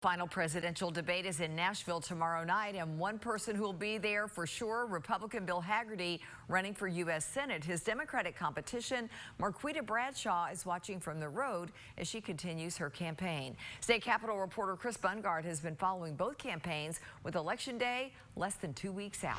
Final presidential debate is in Nashville tomorrow night, and one person who will be there for sure, Republican Bill Hagerty, running for U.S. Senate. His Democratic competition, Marquita Bradshaw, is watching from the road as she continues her campaign. State Capitol reporter Chris Bungard has been following both campaigns with Election Day less than 2 weeks out.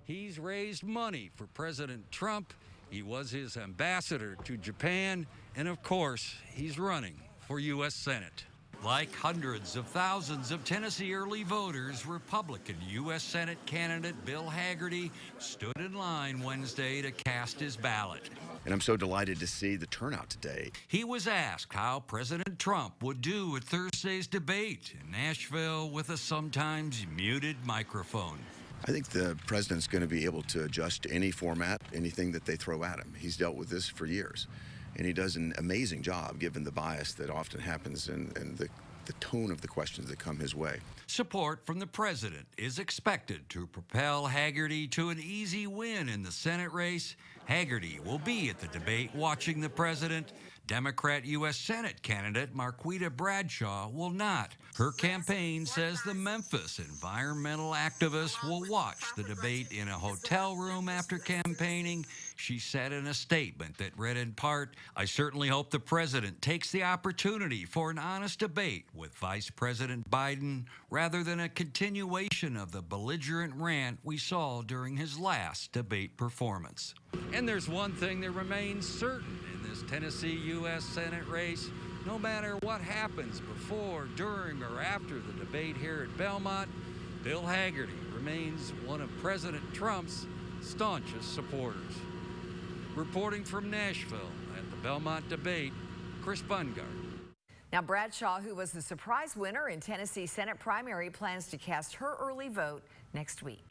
He's raised money for President Trump. He was his ambassador to Japan, and of course, he's running for U.S. Senate. Like hundreds of thousands of Tennessee early voters, Republican U.S. Senate candidate Bill Hagerty stood in line Wednesday to cast his ballot. And I'm so delighted to see the turnout today. He was asked how President Trump would do at Thursday's debate in Nashville with a sometimes muted microphone. I think the president's going to be able to adjust to any format, anything that they throw at him. He's dealt with this for years. And he does an amazing job given the bias that often happens and the tone of the questions that come his way. Support from the president is expected to propel Hagerty to an easy win in the Senate race. Hagerty will be at the debate watching the president. Democrat U.S. Senate candidate Marquita Bradshaw will not. Her campaign says the Memphis environmental activist will watch the debate in a hotel room after campaigning. She said in a statement that read in part, "I certainly hope the president takes the opportunity for an honest debate with Vice President Biden rather than a continuation of the belligerent rant we saw during his last debate performance." And there's one thing that remains certain in this Tennessee U.S. Senate race. No matter what happens before, during, or after the debate here at Belmont, Bill Hagerty remains one of President Trump's staunchest supporters. Reporting from Nashville at the Belmont debate, Chris Bungard. Now, Bradshaw, who was the surprise winner in Tennessee's Senate primary, plans to cast her early vote next week.